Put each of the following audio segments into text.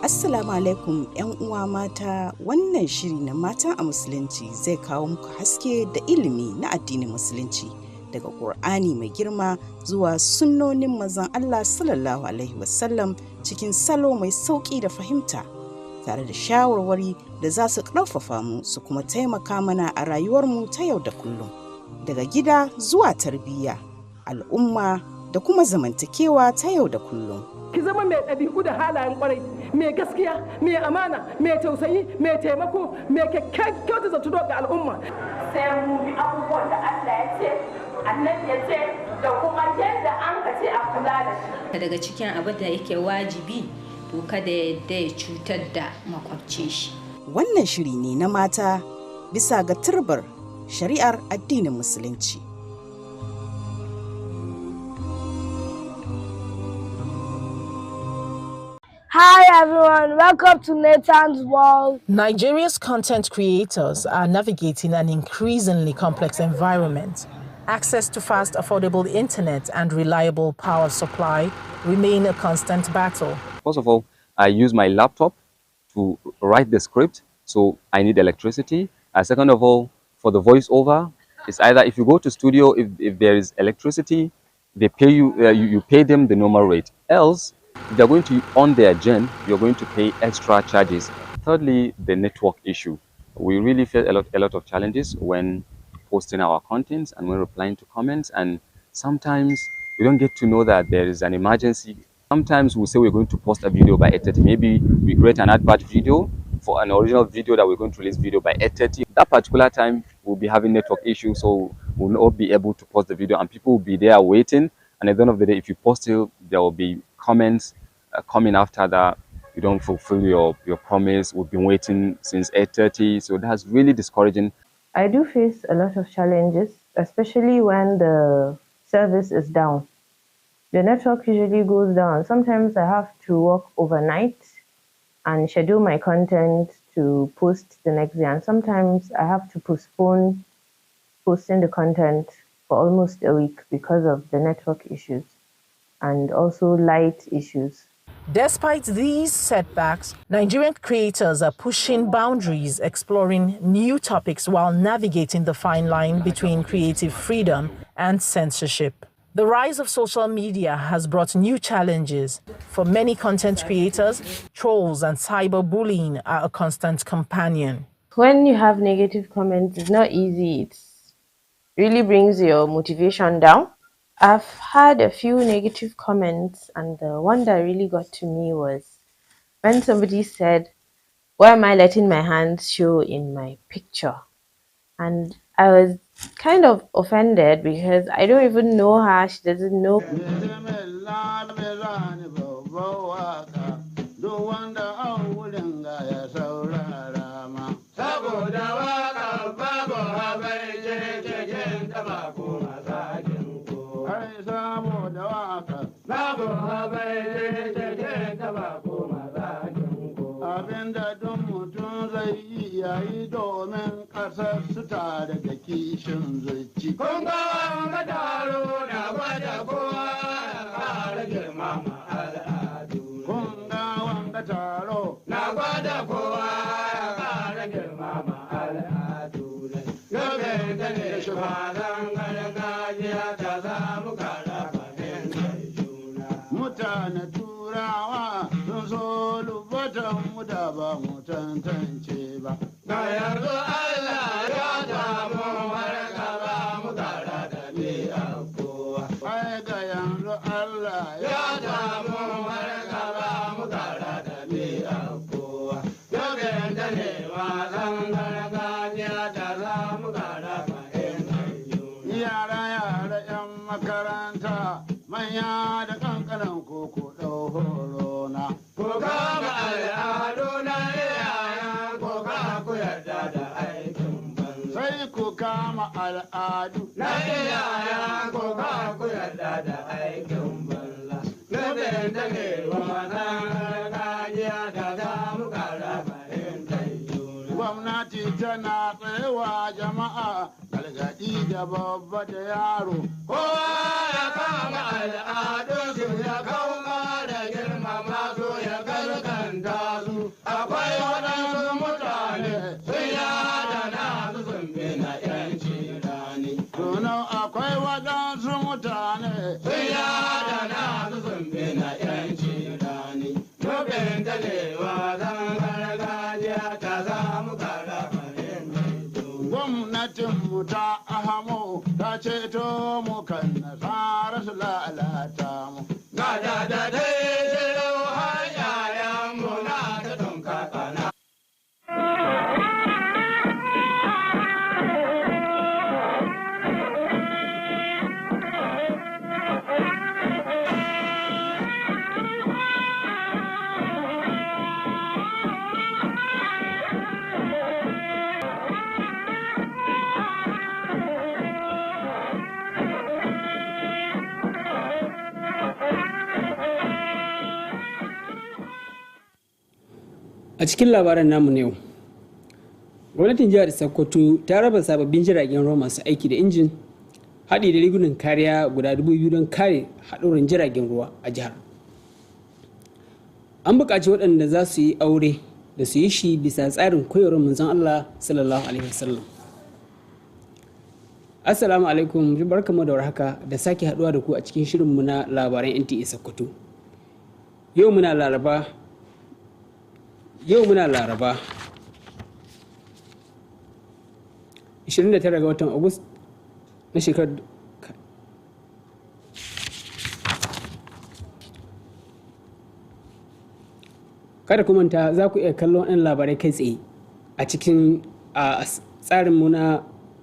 Assalamu alaikum 'yan uwa mata, wannan shiri na mata a musulunci zai kawo muku haske da ilimi na addinin musulunci daga Ƙur'ani mai girma zuwa sunnonin manzon Allah sallallahu alaihi wasallam cikin salo mai sauƙi da fahimta, tare da shawarwari da za su ƙarfafa mu su kuma taimaka mana a rayuwarmu ta yau da kullum, daga gida zuwa tarbiyya, al'umma da kuma zamantakewa ta yau da kullum. Ki zama mai ɗabi'u da halayen ƙwarai, mai gaskiya, mai amana, mai tausayi, mai taimako, mai kyakkyawar zato ga al'umma. Sai mu bi abubuwan da Allah ya ce, Annabi ya ce, da kuma yadda an ka ce a kula da shi. Daga cikin abin da yake wajibi, to kada ya cutar da makwabcin shi. Wannan shiri ne na mata bisa ga turbar shari'ar addinin musulunci. Hi everyone, welcome to Nathan's World. Nigeria's content creators are navigating an increasingly complex environment. Access to fast, affordable internet and reliable power supply remain a constant battle. First of all, I use my laptop to write the script, so I need electricity. Second of all, for the voiceover, it's either if you go to studio, if there is electricity, they pay you, you pay them the normal rate. Else, if they're going to on their gen, you're going to pay extra charges. Thirdly, the network issue. We really face a lot of challenges when posting our contents and when replying to comments, and sometimes we don't get to know that there is an emergency. Sometimes we say we're going to post a video by 8:30. Maybe we create an advert video for an original video that we're going to release video by 8:30. That particular time we'll be having network issues, so we'll not be able to post the video and people will be there waiting. And at the end of the day, if you post it, there will be comments coming after that. You don't fulfill your promise. We've been waiting since 8:30, so that's really discouraging. I do face a lot of challenges, especially when the service is down. The network usually goes down. Sometimes I have to work overnight and schedule my content to post the next day, and sometimes I have to postpone posting the content for almost a week because of the network issues and also light issues. Despite these setbacks, Nigerian creators are pushing boundaries, exploring new topics while navigating the fine line between creative freedom and censorship. The rise of social media has brought new challenges. For many content creators, trolls and cyberbullying are a constant companion. When you have negative comments, it's not easy. It really brings your motivation down. I've had a few negative comments, and the one that really got to me was when somebody said, "Why am I letting my hands show in my picture?" And I was kind of offended because I don't even know her, she doesn't know. Abinda don mutum zai yi yayi domin ƙasar su tare da kishin zuci. Kun ga wanga taro na gwada kowa ƙara girmama al'adu. Kun ga wanga taro na gwada kowa ƙara girmama al'adu. Yobe da ne shi ba zan gargajiya ta samu kara fahimtar juna. Mutane turawa sun so lubatan mu da ba mu tantance ba. Ga yanzu Allah ya damu harka ba mu gara da biya kowa. Ai ga yanzu Allah ya damu harka ba mu gara da biya kowa. Yobe da ne wasan gargajiya da za mu gara fahimtar juna. Yara 'yan makaranta manya da kankanan koko ɗau horo na. Ko kama al'adu na iyayen ko ka ku yarda da aikin banza. Sai ku kama al'adu na iyayen ko ka ku yarda da aikin banza. Gabe da ne wasan gargajiya da za mu kara fahimtar juna. Gwamnati tana tsayewa jama'a gargaɗi da babba da yaro. Kowa ya kama al'adunsu ya kawo da girmama su ya gaskanta akwai waɗansu mutane sun yada nasu sun bi na yanci rani. Sunan akwai waɗansu mutane sun yada nasu sun bi na yanci rani. Nufin dalewa zan gargajiya ta samu karafarin gwamnatin mu ta ahamo ta ceto mu kan nasara su lalata mu. Gada da dai A cikin labaran namu na yau, gwamnatin jihar Sokoto ta raba sababbin jiragen ruwa masu aiki da injin haɗi da rigunan kariya guda 2,000 don kare haɗuran jiragen ruwa a jihar. An buƙaci waɗanda za su yi aure da su yi shi bisa tsarin koyarwar manzon Allah sallallahu alaihi wasallam. Assalamu alaikum, barkamu da warhaka da sake haɗuwa da ku a cikin shirinmu na labaran Nta Sokoto. Yau muna Laraba 29 ga watan Agusta na shekarar kada ku manta za ku iya kallon waɗannan labarai kai tsaye a cikin tsarinmu na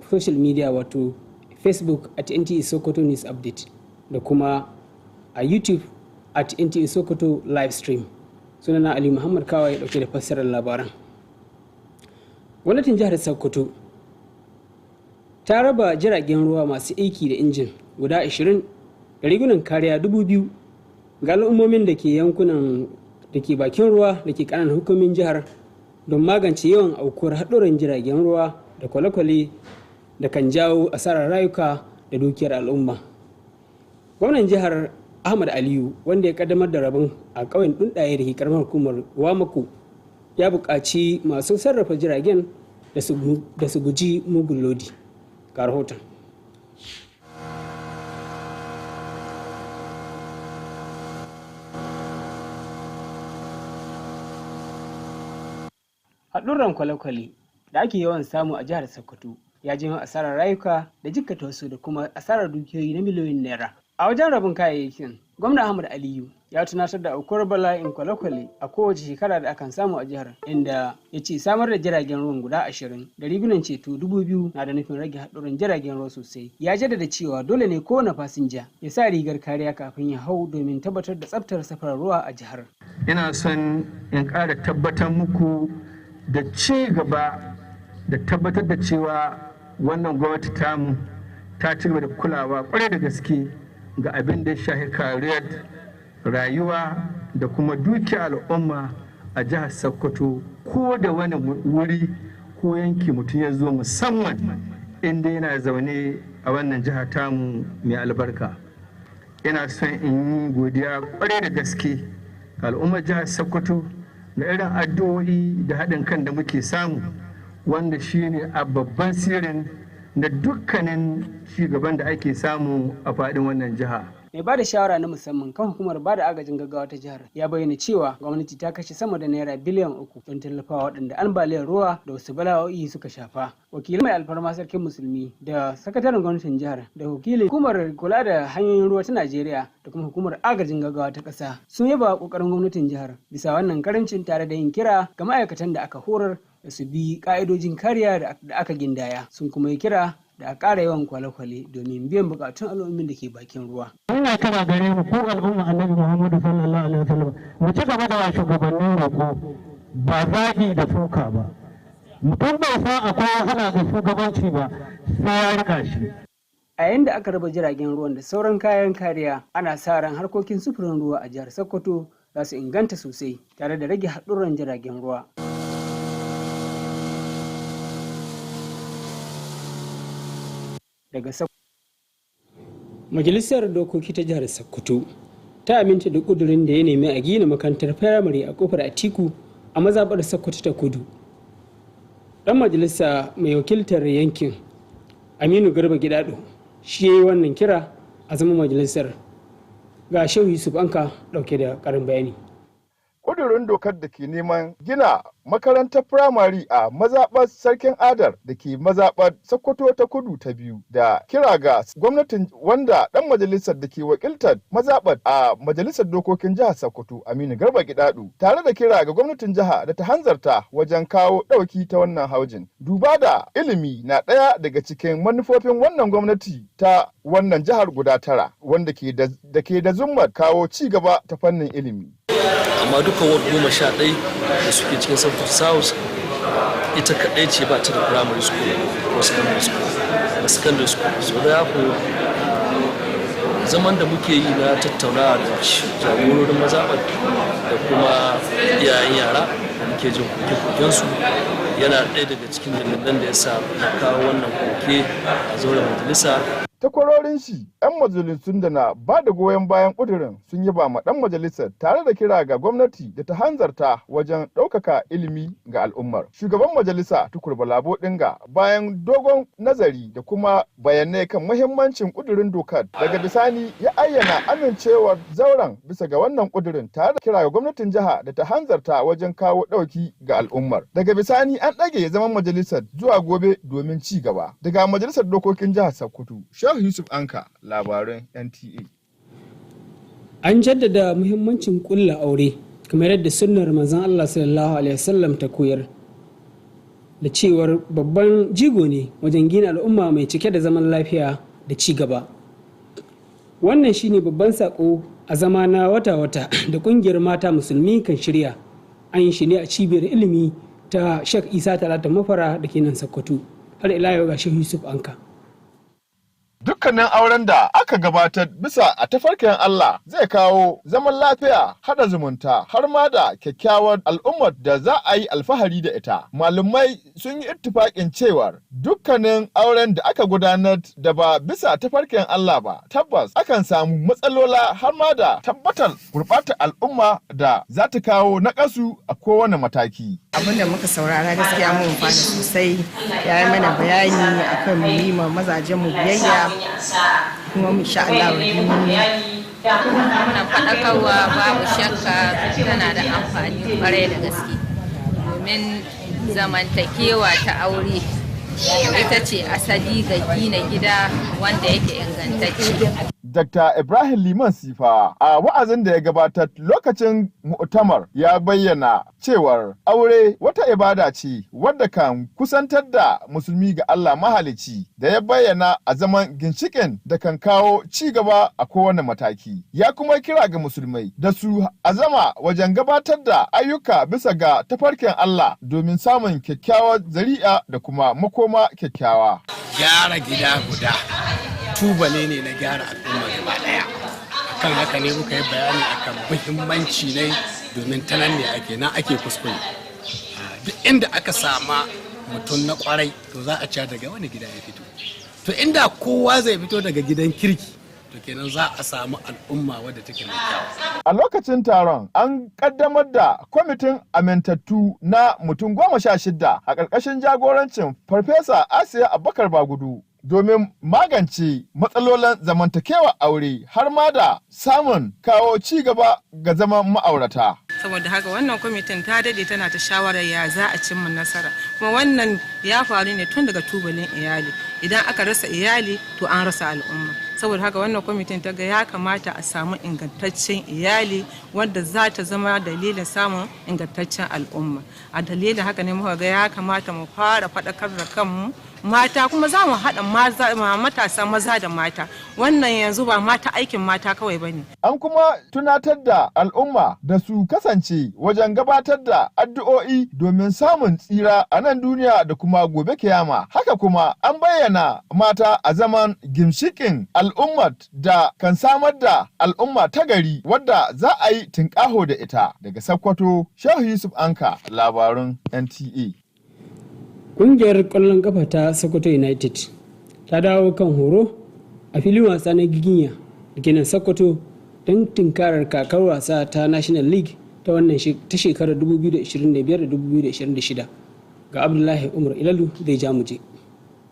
social media wato Facebook at Nta Sokoto News Update da kuma a YouTube at Nta Sokoto live stream. Sunana Ali Muhammad Kawai ya dauke da fassarar labaran. Gwamnatin jihar Sokoto ta raba jiragen ruwa masu aiki da injin guda 20 da rigunan kariya 2,000 ga al'ummomin da ke yankunan da ke bakin ruwa da ke ƙananan hukumin jihar don magance yawan aukuwar haɗuran jiragen ruwa da kwale-kwale da kan jawo asarar rayuka da dukiyar al'umma. Gwamnan jihar Ahmad Aliyu wanda ya kaddamar da rabon a ƙauyen Dundaye da ke karamar hukumar Wamako ya buƙaci masu sarrafa jiragen da su guji mugun lodi. Ga rahoton. Haɗurran kwale-kwale da ake yawan samu a jihar Sokoto ya janyo asarar rayuka da jikkata wasu da kuma asarar dukiyoyi na miliyoyin naira. A wajen rabin kayayyakin, Gwamna Ahmad Aliyu ya tunatar da aukuwar bala'in kwale-kwale a kowace shekara da akan samu a jihar, inda ya ce samar da jiragen ruwan guda 20 da rigunan ceto 2,000 na da nufin rage haɗuran jiragen ruwa sosai. Ya jaddada cewa dole ne kowane fasinja ya sa rigar kariya kafin ya hau domin tabbatar da tsaftar safarar ruwa a jihar. Ina son in ƙara tabbatar muku da ci gaba da tabbatar da cewa wannan gwamnati tamu ta ci gaba da kulawa kwarai da gaske ga abin da ya shafi kariyar rayuwa da kuma dukiyar al'umma a jihar Sokoto, ko da wani wuri ko yanki mutum ya zo, musamman inda yana zaune a wannan jihar tamu mai albarka. Ina son in yi godiya kwarai da gaske ga al'ummar jihar Sokoto da irin addu'o'i da haɗin kan da muke samu, wanda shine a babban sirrin da dukkanin shugaban da ake samu a faɗin wannan jiha. Mai ba da shawara na musamman kan hukumar ba da agajin gaggawa ta jihar ya bayyana cewa gwamnati ta kashe sama da naira biliyan 3 don tallafawa waɗanda ambaliyar ruwa da wasu bala'o'i suka shafa. Wakilin mai alfarma sarkin musulmi da sakataren gwamnatin jihar da wakilin hukumar kula da hanyoyin ruwa ta Najeriya da kuma hukumar agajin gaggawa ta ƙasa sun yaba ƙoƙarin gwamnatin jihar bisa wannan karancin tare da yin kira ga ma'aikatan da aka horar da su bi ƙa'idojin kariya da aka gindaya. Sun kuma yi kira da a ƙara yawan kwale-kwale domin biyan buƙatun al'ummin da ke bakin ruwa. Ina kira gare mu ko al'umma Annabi Muhammadu sallallahu alaihi wasallam mu ci gaba da shugabannin roƙo ba zagi da suka ba. Mutum bai san akwai wahala da shugabanci ba sai ya rika shi. A yayin da aka raba jiragen ruwan da sauran kayan kariya, ana sa ran harkokin sufurin ruwa a jihar Sokoto za su inganta sosai tare da rage haɗurran jiragen ruwa. Daga Majalisar Dokoki ta Jihar Sokoto ta aminta da ƙudurin da ya nemi a gina makarantar firamare a kofar Atiku a mazaɓar Sokoto ta Kudu. Ɗan majalisa mai wakiltar yankin Aminu Garba Gidado shi ya yi wannan kira a zama majalisar. Ga Shehu Yusuf Anka ɗauke da ƙarin bayani. ƙudurin dokar da ke neman gina makarantar firamare a mazaɓar Sarkin Adar da ke mazaɓar Sokoto ta Kudu ta biyu da kira ga gwamnatin wanda ɗan majalisar da ke wakiltar mazaɓar a majalisar dokokin jihar Sokoto Aminu Garba Gidado tare da kira ga gwamnatin jiha da ta hanzarta wajen kawo ɗauki ta wannan haujin. Duba da ilimi na ɗaya daga cikin manufofin wannan gwamnati ta wannan jihar guda 9 wanda ke da zummar kawo ci gaba ta fannin ilimi. Amma duka ward 11 da suke cikin Sokoto South ita kaɗai ce ba ta da primary school ko secondary school da secondary school. So da haka zaman da muke yi na tattaunawa da jagororin mazaɓar da kuma iyayen yara da muke jin koke-kokensu yana ɗaya daga cikin dalilan da ya sa na kawo wannan koke a zauren majalisa. Takwarorin shi 'yan majalisun da na ba da goyon bayan ƙudurin sun yi ba ma ɗan majalisar tare da kira ga gwamnati da ta hanzarta wajen ɗaukaka ilimi ga al'ummar. Shugaban majalisa Tukur Balabo Dinga bayan dogon nazari da kuma bayanai kan muhimmancin ƙudurin dokar daga bisani ya ayyana amincewar zauren bisa ga wannan ƙudurin tare da kira ga gwamnatin jiha da ta hanzarta wajen kawo ɗauki ga al'ummar. Daga bisani an ɗage zaman majalisar zuwa gobe domin ci gaba. Daga majalisar dokokin jihar Sokoto, Shehu Yusuf Anka, labaran NTA. An jaddada muhimmancin ƙulla aure kamar yadda sunnar manzon Allah sallallahu alaihi wasallam ta koyar da cewar babban jigo ne wajen gina al'umma mai cike da zaman lafiya da ci gaba. Wannan shine babban sako a zama na wata-wata da ƙungiyar mata musulmi kan shirya. An yi shi ne a cibiyar ilimi ta Sheikh Isa Talata Mafara da ke nan Sokoto. Har ila yau ga Sheikh Yusuf Anka. Dukkanin auren da aka gabatar bisa a tafarkin Allah zai kawo zaman lafiya, haɗa zumunta, har ma da kyakkyawar al'ummar da za a yi alfahari da ita. Malumai sun yi ittifaƙin cewar dukkanin auren da aka gudanar da ba bisa tafarkin Allah ba, tabbas akan samu matsalola har ma da tabbatar gurɓatar al'umma da za ta kawo naƙasu a kowane mataki. Abin da muka saurara gaskiya mun fada sosai, ya yi mana bayani akan mu yi ma mazajen mu biyayya kuma mu sha Allah muna faɗakarwa babu shakka tana da amfani kwarai da gaske domin zamantakewa ta aure ita ce asali ga gina gida wanda yake ingantacce. Dr. Ibrahim Liman Sifa a wa'azin da ya gabatar lokacin mu'tamar ya bayyana cewar aure wata ibada ce wadda kan kusantar da musulmi ga Allah mahalici da ya bayyana a zaman ginshiƙin da kan kawo ci gaba a kowane mataki. Ya kuma kira ga musulmai da su azama wajen gabatar da ayyuka bisa ga tafarkin Allah domin samun kyakkyawar zari'a da kuma makoma kyakkyawa. Gyara gida guda tubale ne na gyara al'umma gaba daya. Akan haka ne muka yi bayani akan muhimmanci ne domin ta nan ne ake kuskure. Duk inda aka sama mutum na kwarai to za a ci daga wani gida ya fito. To inda kowa zai fito daga gidan kirki to kenan za a samu al'umma wadda take mai kyau. A lokacin taron an kaddamar da kwamitin amintattu na mutum 16 a ƙarƙashin jagorancin Farfesa Asiya Abubakar Bagudu domin magance matsalolin zamantakewa aure har ma da samun kawo ci gaba ga zaman ma'aurata. Saboda haka wannan kwamitin ta dade tana ta shawarar ya za a cimma nasara, kuma wannan ya faru ne tun daga tubalin iyali. Idan aka rasa iyali to an rasa al'umma. Saboda haka wannan kwamitin ta ga ya kamata a samu ingantaccen iyali wanda za ta zama dalilin samun ingantaccen al'umma. A dalilin haka ne muka ga ya kamata mu fara faɗakar da kanmu mata, kuma za mu haɗa matasa maza da mata. Wannan yanzu ba mata aikin mata kawai ba ne. An kuma tunatar da al'umma da su kasance wajen gabatar da addu'o'i domin samun tsira a nan duniya da kuma gobe kiyama. Haka kuma an bayyana mata a zaman ginshikin al'ummar da kan samar da al'umma ta gari wadda za a yi tinƙaho da ita. Daga Sokoto, Shehu Yusuf Anka, labarun NTA. Ƙungiyar ƙwallon ƙafa ta Sokoto United ta dawo kan horo a filin wasa na Giginya da ke nan Sokoto don tunkarar kakar wasa ta National League ta wannan ta shekarar 2025-2026. Ga Abdullahi Umar Ilalu zai ja mu je.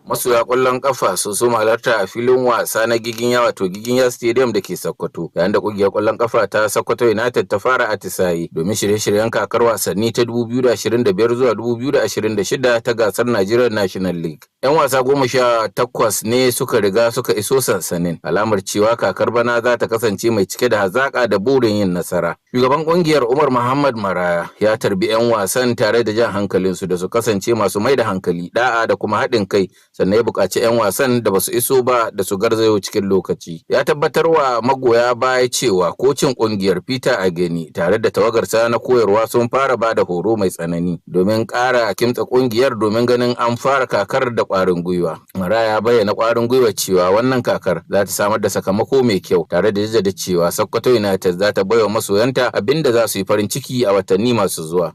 Masoya ƙwallon ƙafa sun so halarta a filin wasa na Giginya wato Giginya Stadium da ke Sokoto, yayin da ƙungiyar ƙwallon ƙafa ta Sokoto United ta fara atisaye domin shirye-shiryen kakar wasanni ta 2025 zuwa 2026 ta gasar Nigerian National League. 'Yan wasa 18 ne suka riga suka iso sansanin, alamar cewa kakar bana za ta kasance mai cike da hazaƙa da burin yin nasara. Shugaban ƙungiyar Umar Muhammad Maraya ya tarbi 'yan wasan tare da jan hankalinsu da su kasance masu mai da hankali, da'a da kuma haɗin kai, sannan ya buƙaci 'yan wasan da basu iso ba da su garzayo cikin lokaci. Ya tabbatar wa magoya baya cewa kocin ƙungiyar Peter Ageni tare da tawagarsa na koyarwa sun fara ba da horo mai tsanani domin ƙara kimtsa ƙungiyar domin ganin an fara kakar da ƙwarin gwiwa. Maraya bayyana ƙwarin gwiwa cewa wannan kakar za ta samar da sakamako mai kyau, tare da jaddada cewa Sokoto United za ta baiwa masoyanta abinda za su yi farin ciki a watanni masu zuwa.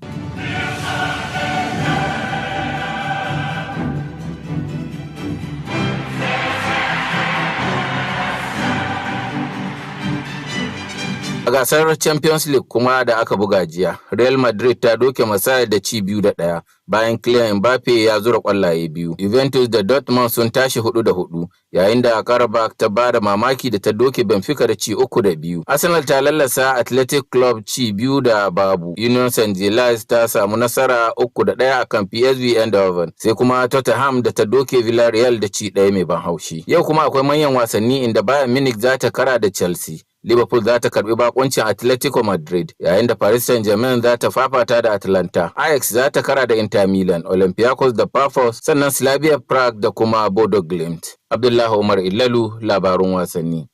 A gasar Champions League kuma da aka buga jiya, Real Madrid ta doke Marseille da ci 2-1 bayan Kylian Mbappe ya zura kwallaye 2. Juventus da Dortmund sun tashi 4-4, yayin da Karabakh ta bada mamaki da ta doke Benfica da ci 3-2. Arsenal ta lallasa Athletic Club ci 2-0. Union Saint-Gilloise ta samu nasara 3-1 akan PSV Eindhoven, sai kuma Tottenham da ta doke Villarreal da ci 1 mai ban haushi. Yau kuma akwai manyan wasanni inda Bayern Munich za ta kara da Chelsea. Liverpool za ta karbi bakuncin Atletico Madrid, yayin da Paris Saint-Germain za ta fafata da Atlanta. Ajax za ta kara da Inter Milan, Olympiacos da Pafos, sannan Slavia Prague da kuma Bodo Glimt. Abdullahi Umar Ilalu, labarun wasanni.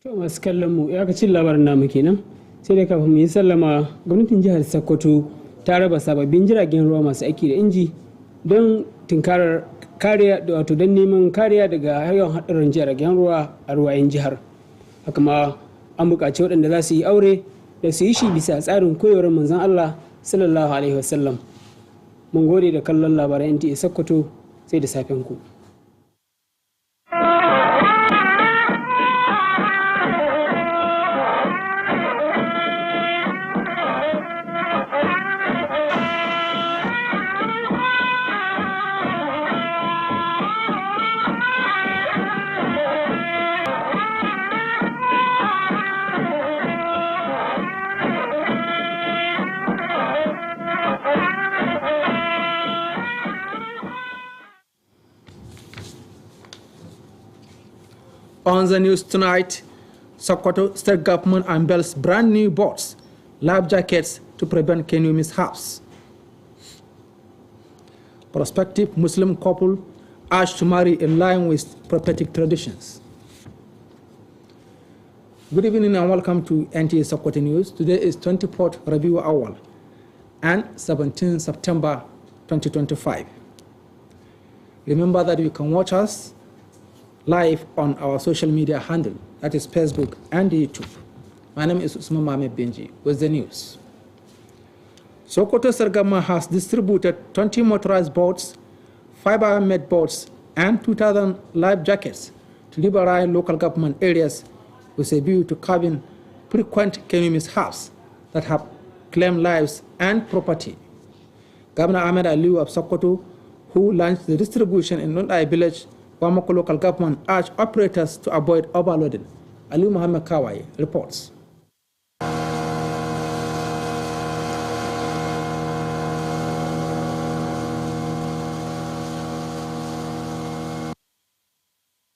To masu kallon mu iyakacin labarin namu kenan. Sai dai kafin mu yi sallama, gwamnatin jihar Sokoto ta raba sababbin jiragen ruwa masu aiki da inji don tunkarar kariya da wato don neman kariya daga yawan haɗarin jiragen ruwa a ruwayen jihar. Haka ma an buƙaci waɗanda za su yi aure da su yi shi bisa tsarin koyarwar manzon Allah sallallahu alaihi wasallam. Mun gode da kallon labaran NTA Sokoto, sai da safen ku. On the news tonight, Sokoto state government unveils brand new boats, life jackets to prevent canoe mishaps. Prospective Muslim couple asked to marry in line with prophetic traditions. Good evening and welcome to NTA Sokoto News. Today is 24th Rabiul Awal and 17 September 2025. Remember that you can watch us live on our social media handle, that is Facebook and YouTube. My name is Usman Mohamed Benji with the news. Sokoto Sargama has distributed 20 motorized boats, 5 armed boats, and 2,000 life jackets to liberate local government areas with a view to curbing frequent canoe mishaps that have claimed lives and property. Governor Ahmed Aliu of Sokoto, who launched the distribution in Nundai village, Wamako local government urged operators to avoid overloading. Ali Muhammad Kawai reports.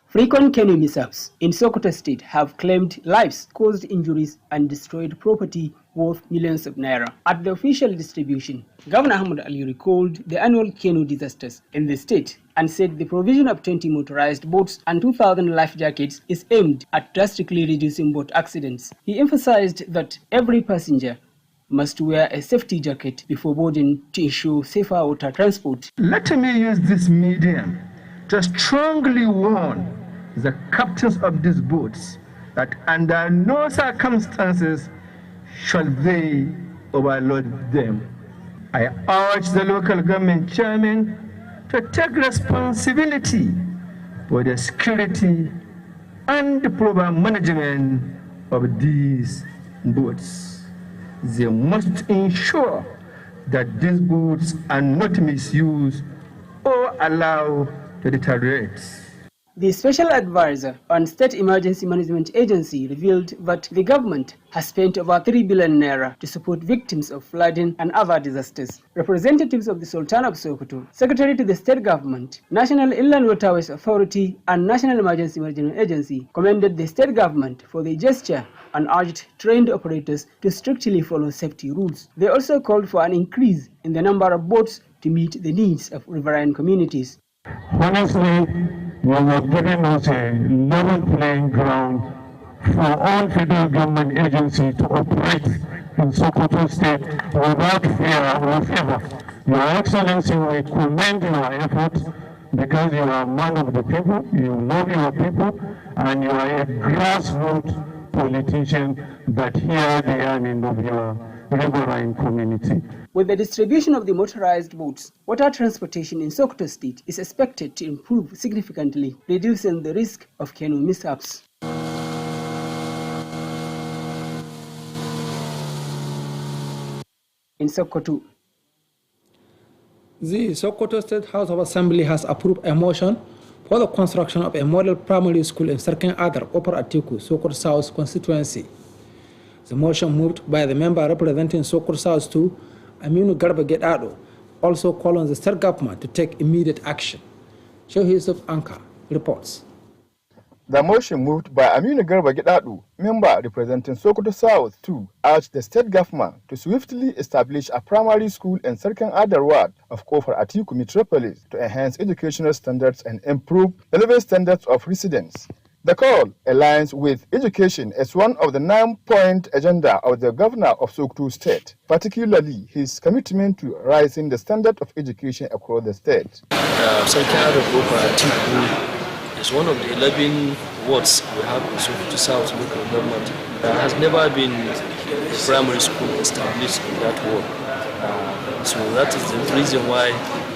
Frequent canoe mishaps in Sokoto State have claimed lives, caused injuries, and destroyed property worth millions of naira. At the official distribution, Governor Ahmed Ali recalled the annual canoe disasters in the state and said the provision of 20 motorized boats and 2,000 life jackets is aimed at drastically reducing boat accidents. He emphasized that every passenger must wear a safety jacket before boarding to ensure safer water transport. Let me use this medium to strongly warn the captains of these boats that under no circumstances shall they overload them. I urge the local government chairman to take responsibility for the security and the proper management of these boats. they must ensure that these goods are not misused or allowed to deteriorate. The Special Advisor on State Emergency Management Agency revealed that the government has spent over 3 billion naira to support victims of flooding and other disasters. Representatives of the Sultan of Sokoto, Secretary to the State Government, National Inland Waterways Authority and National Emergency Management Agency commended the state government for the gesture and urged trained operators to strictly follow safety rules. They also called for an increase in the number of boats to meet the needs of riverine communities. Honestly, you have given us a level playing ground for all federal government agencies to operate in Sokoto State without fear or favor. Your Excellency, we commend your efforts because you are a man of the people, you love your people, and you are a grassroots politician that hears the yearning of your riverine community. With the distribution of the motorized boats, water transportation in Sokoto State is expected to improve significantly, reducing the risk of canoe mishaps. In Sokoto, the Sokoto State House of Assembly has approved a motion for the construction of a model primary school in Sarkin Adar, Upper Atiku, Sokoto South constituency. The motion moved by the member representing Sokoto South 2, Aminu Garba Gedado, also called on the state government to take immediate action. Sheikh Yusuf Anka reports. The motion moved by Aminu Garba Gedado, member representing Sokoto South 2, urged the state government to swiftly establish a primary school in Sarkin Adar ward of Kofar Atiku metropolis to enhance educational standards and improve the living standards of residents. The call aligns with education as one of the 9-point agenda of the governor of Sokoto State, particularly his commitment to raising the standard of education across the state. Sarkin Adar Kofar Atiku is one of the 11 wards we have in Sokoto South local government. There has never been a primary school established in that ward. So that is the reason why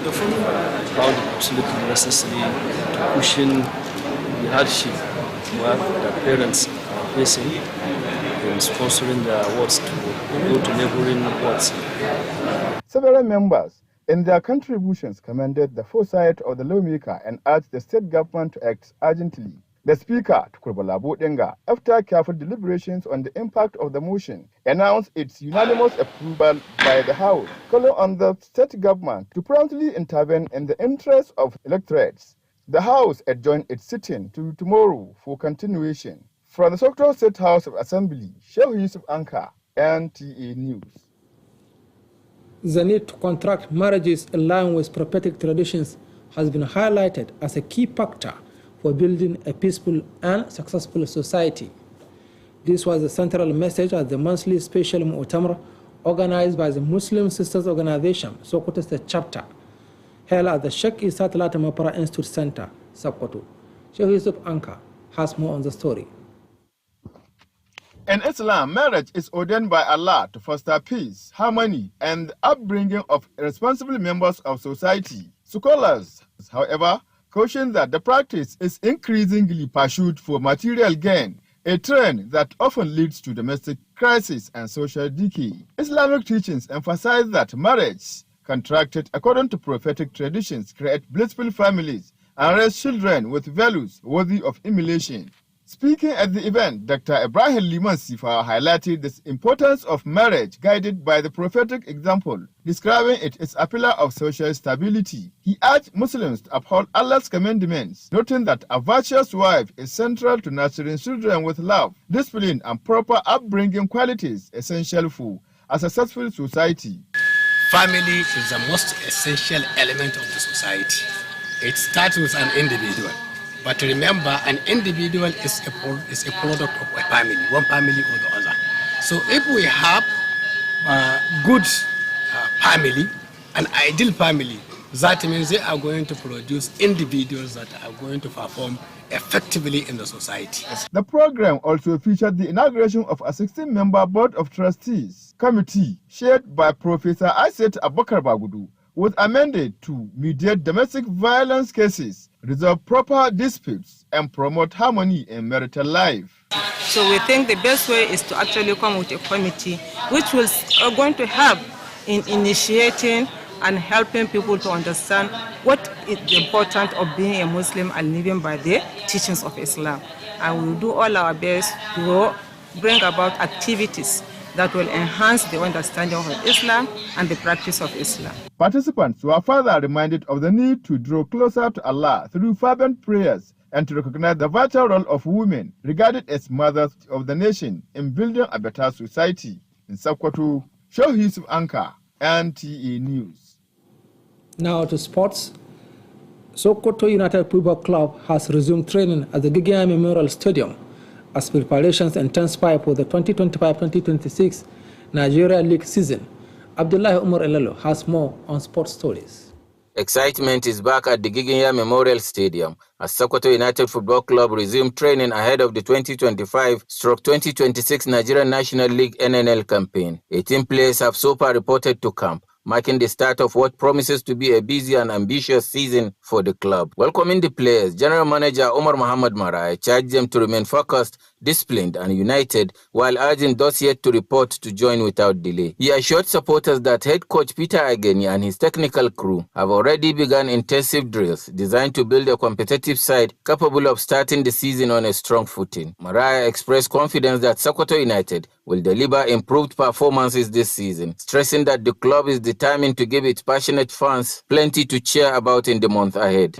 we found it absolutely necessary to cushion the hardship where the parents are facing in sponsoring the wards to go to neighboring wards. Several members in their contributions commended the foresight of the lawmaker and urged the state government to act urgently. The Speaker, Tukurbala Bodenga, after careful deliberations on the impact of the motion, announced its unanimous approval by the House, calling on the state government to promptly intervene in the interest of electorates. The House adjourned its sitting to tomorrow for continuation. From the Sokoto State House of Assembly, Sheikh Yusuf Anka, NTA News. The need to contract marriages in line with prophetic traditions has been highlighted as a key factor for building a peaceful and successful society. This was the central message at the monthly special Mu'tamar organized by the Muslim Sisters Organization, Sokoto State Chapter, held at the Sheikh Isa Talata Mapara Institute Center, Sokoto. Sheikh Yusuf Anka has more on the story. In Islam, marriage is ordained by Allah to foster peace, harmony, and the upbringing of responsible members of society. Scholars, however, caution that the practice is increasingly pursued for material gain, a trend that often leads to domestic crisis and social decay. Islamic teachings emphasize that marriage, contracted according to prophetic traditions, create blissful families and raise children with values worthy of emulation. Speaking at the event, Dr. Ibrahim Liman Sifa highlighted the importance of marriage guided by the prophetic example, describing it as a pillar of social stability. He urged Muslims to uphold Allah's commandments, noting that a virtuous wife is central to nurturing children with love, discipline, and proper upbringing qualities essential for a successful society. Family is the most essential element of the society. It starts with an individual. But remember, an individual is a product of a family, one family or the other. So if we have a good family, an ideal family, that means they are going to produce individuals that are going to perform effectively in the society. The program also featured the inauguration of a 16-member Board of Trustees committee chaired by Professor Aiset Abubakar Bagudu, was amended to mediate domestic violence cases, resolve proper disputes, and promote harmony in marital life. So we think the best way is to actually come with a committee which will going to help in initiating and helping people to understand what is the importance of being a Muslim and living by the teachings of Islam. And we will do all our best to bring about activities that will enhance the understanding of Islam and the practice of Islam. Participants were further reminded of the need to draw closer to Allah through fervent prayers and to recognize the vital role of women regarded as mothers of the nation in building a better society. In Sokoto, Shehu Yusuf Anka, NTA News. Now to sports. Sokoto United Football Club has resumed training at the Gigea Memorial Stadium as preparations intensify for the 2025-2026 Nigeria League season. Abdullahi Umar Elalo has more on sports stories. Excitement is back at the Gigea Memorial Stadium as Sokoto United Football Club resumed training ahead of the 2025-2026 Nigerian National League NNL campaign. 18 players have so far reported to camp, marking the start of what promises to be a busy and ambitious season for the club. Welcoming the players, General Manager Omar Mohamed Marai charged them to remain focused, disciplined and united, while urging those yet to report to join without delay. He assured supporters that head coach Peter Ageni and his technical crew have already begun intensive drills designed to build a competitive side capable of starting the season on a strong footing. Marai expressed confidence that Sokoto United will deliver improved performances this season, stressing that the club is determined to give its passionate fans plenty to cheer about in the month ahead.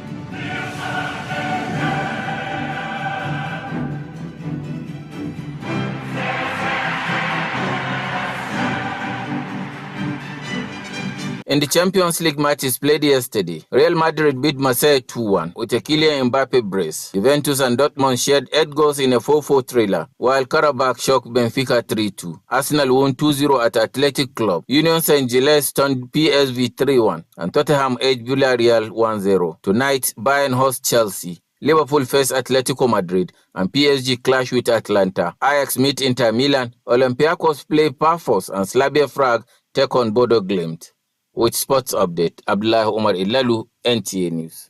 In the Champions League matches played yesterday, Real Madrid beat Marseille 2-1 with a Kylian Mbappe brace. Juventus and Dortmund shared 8 goals in a 4-4 thriller, while Karabakh shocked Benfica 3-2. Arsenal won 2-0 at Athletic Club. Union Saint-Gilles stunned PSV 3-1, and Tottenham edged Villarreal 1-0. Tonight, Bayern hosts Chelsea. Liverpool face Atletico Madrid and PSG clash with Atlanta. Ajax meet Inter Milan. Olympiacos play Pafos and Slavia Prague take on Bodo Glimt. With sports update, Abdullah Umar Ilalu, NTA News.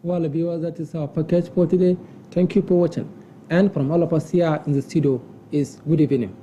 Well, viewers, that is our package for today. Thank you for watching. And from all of us here in the studio is good evening.